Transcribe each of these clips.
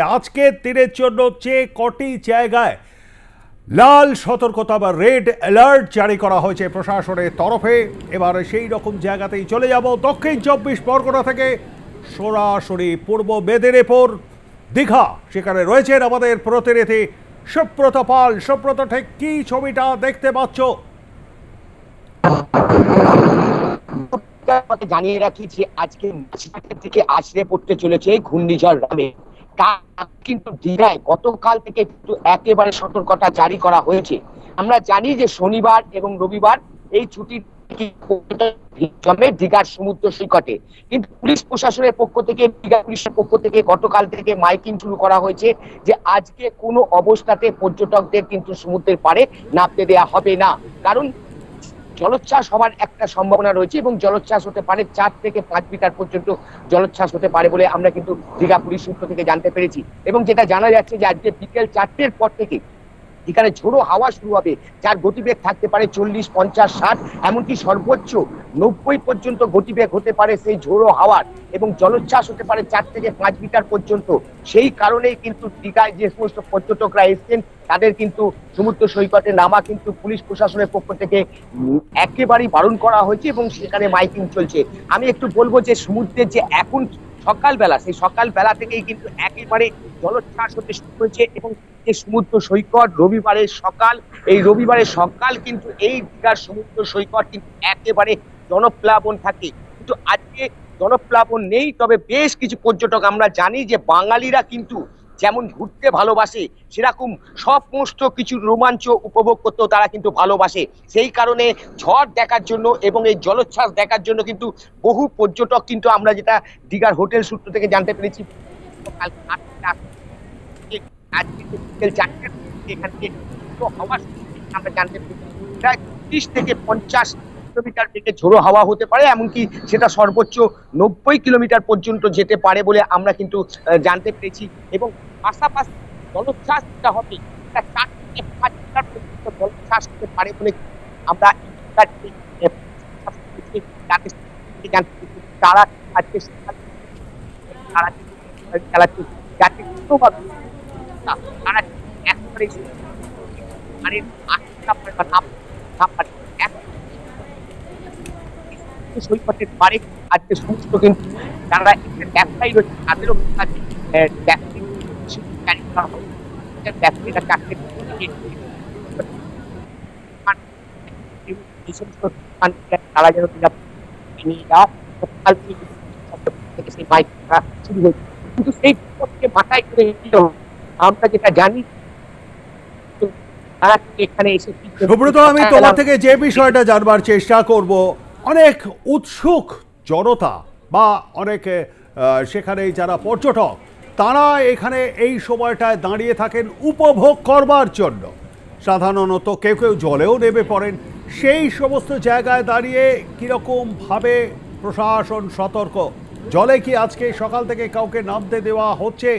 আজকে তীরের জন্য যে কটি জায়গায় লাল সতর্কতা বা রেড অ্যালার্ট জারি করা হয়েছে প্রশাসনের তরফে, এবারে সেই রকম জায়গাতেই চলে যাব। দক্ষিণ 24 পরগনা থেকে সরাসরি পূর্ব মেদিনীপুর দীঘা, সেখানে রয়েছেন আমাদের প্রতিনিধি সুব্রত পাল। সুব্রত, ঠিক কি ছবিটা দেখতে পাচ্ছ? জানিয়ে রাখি যে আজকে থেকে আছড়ে পড়তে চলেছে ঘূর্ণিঝড় রামে। কিন্তু দীঘায় গতকাল থেকে কিন্তু একেবারে সতর্কতা জারি করা হয়েছে। আমরা জানি যে শনিবার এবং রবিবার এই ছুটি জমে দীঘার সমুদ্র সৈকতে, কিন্তু পুলিশ প্রশাসনের পক্ষ থেকে, দীঘা পুলিশের পক্ষ থেকে গতকাল থেকে মাইকিং শুরু করা হয়েছে যে আজকে কোনো অবস্থাতে পর্যটকদের কিন্তু সমুদ্রের পাড়ে নামতে দেওয়া হবে না। কারণ জলোচ্ছ্বাস হওয়ার একটা সম্ভাবনা রয়েছে এবং জলোচ্ছ্বাস হতে পারে 4 থেকে 5 মিটার পর্যন্ত জলোচ্ছ্বাস হতে পারে বলে আমরা কিন্তু দীঘা পুলিশ সূত্র থেকে জানতে পেরেছি। এবং যেটা জানা যাচ্ছে যে আজকে বিকেল 4টের পর থেকে এখানে ঝোড়ো হাওয়া শুরু হবে, যার গতিবেগ থাকতে পারে 40, 50, 60, এমনকি সর্বোচ্চ 90 পর্যন্ত গতিবেগ হতে পারে সেই ঝোড়ো হাওয়ার, এবং জলোচ্ছ্বাস হতে পারে 4 থেকে 5 মিটার পর্যন্ত। সেই কারণেই কিন্তু দীঘায় যে সমস্ত পর্যটকরা এসছেন তাদের কিন্তু সমুদ্র সৈকতে নামা কিন্তু পুলিশ প্রশাসনের পক্ষ থেকে একেবারেই বারণ করা হয়েছে এবং সেখানে মাইকিং চলছে। আমি একটু বলবো যে সমুদ্রের যে এখন সকালবেলা, সেই সকালবেলা থেকেই কিন্তু একেবারে জলোচ্ছ্বাস হতে শুরু হয়েছে এবং যে সমুদ্র সৈকত রবিবারের সকাল, এই রবিবারের সকাল কিন্তু এই দীঘার সমুদ্র সৈকত কিন্তু একেবারে জনপ্লাবন থাকে। কিন্তু আজকে জনপ্লাবন নেই, তবে বেশ কিছু পর্যটক, আমরা জানি যে বাঙালিরা কিন্তু যেমন ঘুরতে ভালোবাসে সেরকম সমস্ত কিছু রোমাঞ্চ উপভোগ করতেও তারা কিন্তু ভালোবাসে। সেই কারণে ঝড় দেখার জন্য এবং এই জলোচ্ছ্বাস দেখার জন্য কিন্তু বহু পর্যটক, কিন্তু আমরা যেটা দীঘার হোটেল সূত্র থেকে জানতে পেরেছি, আমরা জানতে পেরেছি প্রায় 30 থেকে 50 কিলোমিটার থেকে ঝোড়ো হাওয়া হতে পারে, এমনকি সেটা সর্বোচ্চ 90 কিলোমিটার পর্যন্ত যেতে পারে বলে আমরা কিন্তু জানতে পেরেছি। এবং পাশাপাশি জলোচ্ছ্বাস যেটা হবে, 4 থেকে 5 মিটার পর্যন্ত জলোচ্ছ্বাস হতে পারে বলে আমরা জানতে পেরেছি। তারা আজকে চালাচ্ছে, যাতে কোনোভাবে তারা একবারে সৈকতের পারে আজকে সমস্ত কিন্তু যারা ব্যবসায়ী রয়েছে তাদেরও তারা যেন শুরু হয়েছে। কিন্তু সেই বিপদকে মাথায় করে আমরা যেটা জানি, সুব্রত, আমি তোমার থেকে যে বিষয়টা জানবার চেষ্টা করব, অনেক উৎসুক জনতা বা অনেক সেখানে যারা পর্যটক, তারা এখানে এই সময়টায় দাঁড়িয়ে থাকেন উপভোগ করবার জন্য। সাধারণত কেউ কেউ জলেও নেমে পড়েন। সেই সমস্ত জায়গায় দাঁড়িয়ে কীরকমভাবে প্রশাসন সতর্ক? জলে কি আজকে সকাল থেকে কাউকে নামতে দেওয়া হচ্ছে?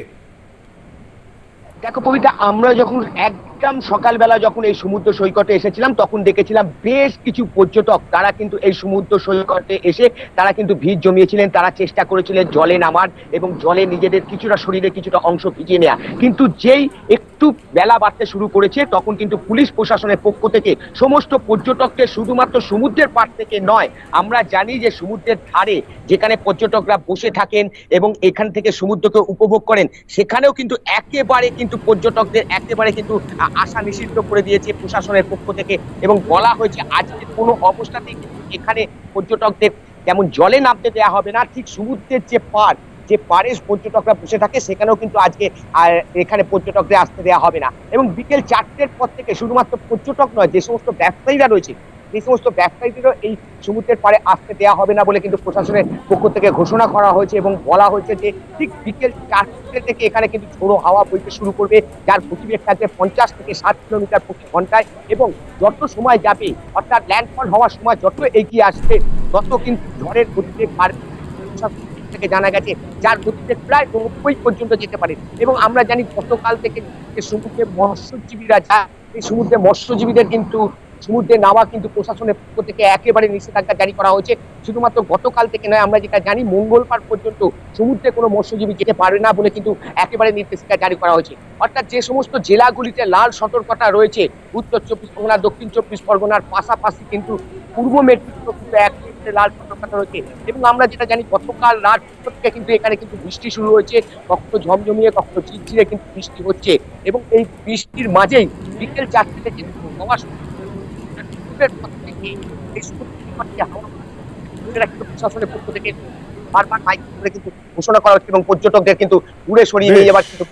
দেখো পবিতা, আমরা যখন একদম সকালবেলা যখন এই সমুদ্র সৈকতে এসেছিলাম তখন দেখেছিলাম বেশ কিছু পর্যটক, তারা কিন্তু এই সমুদ্র সৈকতে এসে তারা কিন্তু ভিড় জমিয়েছিলেন। তারা চেষ্টা করেছিলেন জলে নামার এবং জলে নিজেদের কিছুটা শরীরে কিছুটা অংশ ভিজিয়ে নেওয়া। কিন্তু যেই একটু বেলা বাড়তে শুরু করেছে তখন কিন্তু পুলিশ প্রশাসনের পক্ষ থেকে সমস্ত পর্যটককে শুধুমাত্র সমুদ্রের পাড় থেকে নয়, আমরা জানি যে সমুদ্রের ধারে যেখানে পর্যটকরা বসে থাকেন এবং এখান থেকে সমুদ্রকে উপভোগ করেন, সেখানেও কিন্তু একেবারে কিন্তু পর্যটকদের একেবারে কিন্তু আসা নিষিদ্ধ করে দিয়েছে প্রশাসনের পক্ষ থেকে। এবং বলা হয়েছে আজকে কোনো অবস্থাতেই এখানে পর্যটকদের যেমন জলে নামতে দেওয়া হবে না, ঠিক সমুদ্রের যে পাড়, যে পাড়ে পর্যটকরা বসে থাকে সেখানেও কিন্তু আজকে এখানে পর্যটকদের আসতে দেওয়া হবে না। এবং বিকেল 4টের পর থেকে শুধুমাত্র পর্যটক নয়, যে সমস্ত ব্যবসায়ীরা রয়েছে এই সমস্ত ব্যবসায়ীদেরও এই সমুদ্রের পাড়ে আসতে দেওয়া হবে না বলে কিন্তু প্রশাসনের পক্ষ থেকে ঘোষণা করা হয়েছে। এবং বলা হয়েছে যে ঠিক বিকেল 4টে থেকে এখানে কিন্তু ঝোড়ো হাওয়া বইতে শুরু করবে, যার গতিবেগ থাকবে 50 থেকে 60 কিলোমিটার প্রতি ঘন্টায়। এবং যত সময় যাবে, অর্থাৎ ল্যান্ডফল হওয়ার সময় যত এগিয়ে আসবে তত কিন্তু ঝড়ের গতিবেগ বাড়বে থেকে জানা গেছে, যার গতিবেগ প্রায় 90 পর্যন্ত যেতে পারে। এবং আমরা জানি গতকাল থেকে সমুদ্রে মৎস্যজীবীরা, এই সমুদ্রে মৎস্যজীবীদের কিন্তু সমুদ্রে নামা কিন্তু প্রশাসনের পক্ষ থেকে একেবারে নিষেধাজ্ঞা জারি করা হয়েছে। শুধুমাত্র গতকাল থেকে নয়, আমরা যেটা জানি মঙ্গলবার পর্যন্ত সমুদ্রে কোনো মৎস্যজীবী যেতে পারবে না বলে কিন্তু একেবারে নির্দেশিকা জারি করা হয়েছে। অর্থাৎ যে সমস্ত জেলাগুলিতে লাল সতর্কতা রয়েছে, উত্তর 24 পরগনা, দক্ষিণ 24 পরগনার পাশাপাশি কিন্তু পূর্ব মেদিনীপুর কিন্তু একেবারে লাল সতর্কতা রয়েছে। এবং আমরা যেটা জানি গতকাল রাত থেকে কিন্তু এখানে কিন্তু বৃষ্টি শুরু হয়েছে, কখনো ঝমঝমিয়ে কখনো ঝিরঝিরে কিন্তু বৃষ্টি হচ্ছে। এবং এই বৃষ্টির মাঝেই বিকেল 4টে থেকে হওয়া প্রশাসনের পক্ষ থেকে বারবার মাইক করে কিন্তু ঘোষণা করা হচ্ছে এবং পর্যটকদের কিন্তু দূরে সরিয়ে নিয়ে যাওয়ার কিন্তু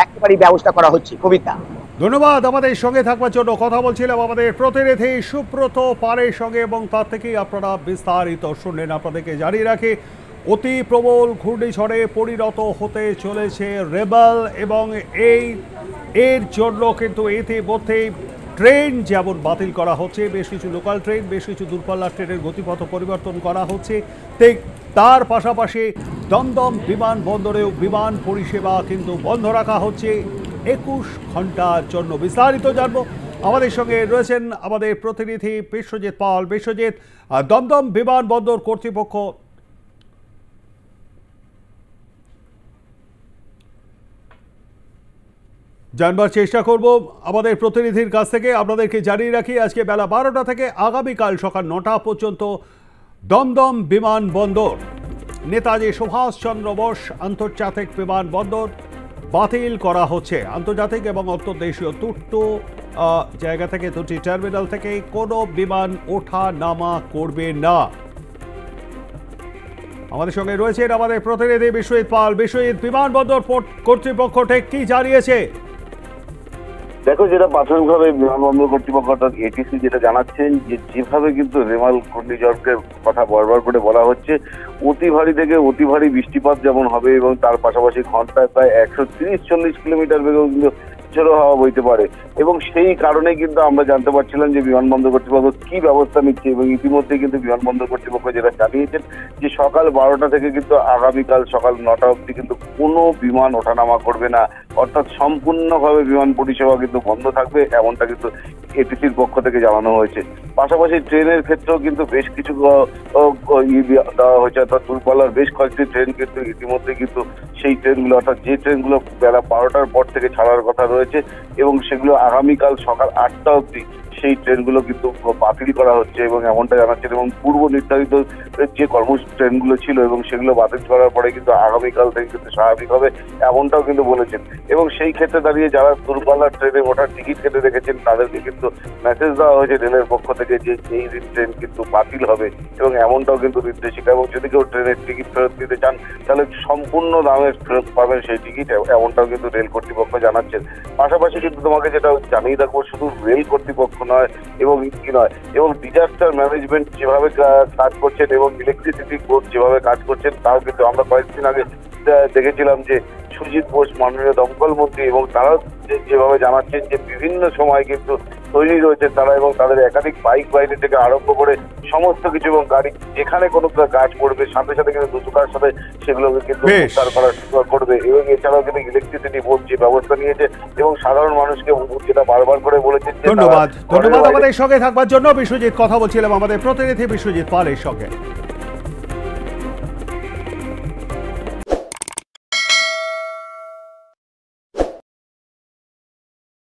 একেবারেই ব্যবস্থা করা হচ্ছে। কবিতা, ধন্যবাদ আমাদের সঙ্গে থাকবার জন্য। কথা বলছিলাম আমাদের প্রতিনিধি সুব্রত পালের সঙ্গে এবং তার থেকেই আপনারা বিস্তারিত শুনলেন। আপনাদেরকে জানিয়ে রাখি, অতি প্রবল ঘূর্ণিঝড়ে পরিণত হতে চলেছে রেবেল এবং এর জন্য কিন্তু ইতিমধ্যেই ট্রেন যেমন বাতিল করা হচ্ছে, বেশ কিছু লোকাল ট্রেন, বেশ কিছু দূরপাল্লার ট্রেনের গতিপথ পরিবর্তন করা হচ্ছে। ঠিক তার পাশাপাশি দমদম বিমানবন্দরেও বিমান পরিষেবা কিন্তু বন্ধ রাখা হচ্ছে 21 ঘন্টার জন্য। বিস্তারিত জানবো, আমাদের সঙ্গে রয়েছেন আমাদের প্রতিনিধি বিশ্বজিৎ পাল। বিশ্বজিৎ, দমদম বিমানবন্দর কর্তৃপক্ষ জানবার চেষ্টা করব আমাদের প্রতিনিধির কাছ থেকে। আপনাদেরকে জানিয়ে রাখি, আজকে বেলা 12টা থেকে আগামীকাল সকাল 9টা পর্যন্ত দমদম বিমানবন্দর, নেতাজি সুভাষচন্দ্র বোস আন্তর্জাতিক বিমানবন্দর বাতিল করা হচ্ছে। আন্তর্জাতিক এবং অন্তর্দেশীয় দুটো জায়গা থেকে, দুটি টার্মিনাল থেকে কোনো বিমান ওঠা নামা করবে না। আমাদের সঙ্গে রয়েছেন আমাদের প্রতিনিধি বিশ্বজিৎ পাল। বিশ্বজিৎ, বিমানবন্দর কর্তৃপক্ষ ঠিক কি জানিয়েছে? দেখো, যেটা প্রাথমিকভাবে বিমানবন্দর কর্তৃপক্ষ অর্থাৎ এটিসি যেটা জানাচ্ছেন, যে যেভাবে কিন্তু রেমাল ঘূর্ণিঝড়কে কথা বারবার করে বলা হচ্ছে, অতি ভারী থেকে অতি ভারী বৃষ্টিপাত যেমন হবে এবং তার পাশাপাশি ঘন্টায় প্রায় 130-40 কিলোমিটার বেগেও কিন্তু ঝোড়ো হাওয়া বইতে পারে। এবং সেই কারণে কিন্তু আমরা জানতে পারছিলাম যে বিমানবন্দর কর্তৃপক্ষ কি ব্যবস্থা নিচ্ছে। এবং ইতিমধ্যে কিন্তু বিমানবন্দর কর্তৃপক্ষ যেটা জানিয়েছেন যে সকাল 12টা থেকে কিন্তু আগামীকাল সকাল 9টা অবধি কিন্তু কোনো বিমান ওঠানামা করবে না, অর্থাৎ সম্পূর্ণভাবে বিমান পরিষেবা কিন্তু বন্ধ থাকবে, এমনটা কিন্তু এটিসির পক্ষ থেকে জানানো হয়েছে। পাশাপাশি ট্রেনের ক্ষেত্রেও কিন্তু বেশ কিছু দেওয়া হয়েছে, অর্থাৎ দূরপাল্লার বেশ কয়েকটি ট্রেন কিন্তু ইতিমধ্যে কিন্তু সেই ট্রেনগুলো, অর্থাৎ যে ট্রেনগুলো বেলা 12টার পর থেকে ছাড়ার কথা রয়েছে এবং সেগুলো আগামীকাল সকাল 8টা অবধি সেই ট্রেনগুলো কিন্তু বাতিল করা হচ্ছে এবং এমনটা জানাচ্ছেন। এবং পূর্ব নির্ধারিত যে ট্রেনগুলো ছিল এবং সেগুলো বাতিল করার পরে কিন্তু আগামীকাল থেকে কিন্তু স্বাভাবিক হবে, এমনটাও কিন্তু বলেছেন। এবং সেই ক্ষেত্রে দাঁড়িয়ে যারা দূরপাল্লার ট্রেনে ওঠার টিকিট কেটে রেখেছেন তাদেরকে কিন্তু মেসেজ দেওয়া হয়েছে রেলের পক্ষ থেকে যে এই ট্রেন কিন্তু বাতিল হবে এবং এমনটাও কিন্তু নির্দেশিকা। এবং যদি কেউ ট্রেনের টিকিট ফেরত দিতে চান তাহলে সম্পূর্ণ দামে ফেরত পাবেন সেই টিকিট, এমনটাও কিন্তু রেল কর্তৃপক্ষ জানাচ্ছেন। পাশাপাশি কিন্তু তোমাকে যেটা জানিয়ে রাখবো, শুধু রেল কর্তৃপক্ষ নয় এবং কি নয়, এবং ডিজাস্টার ম্যানেজমেন্ট যেভাবে কাজ করছেন এবং ইলেকট্রিসিটি বোর্ড যেভাবে কাজ করছেন, তাও কিন্তু আমরা কয়েকদিন আগে দেখেছিলাম যে সুজিত বোস মাননীয় দমকল মন্ত্রী এবং তারা যেভাবে জানাচ্ছেন যে বিভিন্ন সময় কিন্তু তৈরি রয়েছে তারা এবং তাদের একাধিক বাইক বাহিনী থেকে আরম্ভ করে সমস্ত কিছু এবং গাড়ি যেখানে কোনো কাজ করবে সাথে সাথে কিন্তু দ্রুততার সাথে সেগুলোকে কিন্তু উদ্ধার করা করবে। এবং এছাড়াও কিন্তু ইলেকট্রিসিটি বোর্ড যে ব্যবস্থা নিয়েছে এবং সাধারণ মানুষকে যেটা বারবার করে বলেছেন। ধন্যবাদ আমাদের সঙ্গে থাকবার জন্য বিশ্বজিৎ। কথা বলছিলাম আমাদের প্রতিনিধি বিশ্বজিৎ পালের সঙ্গে।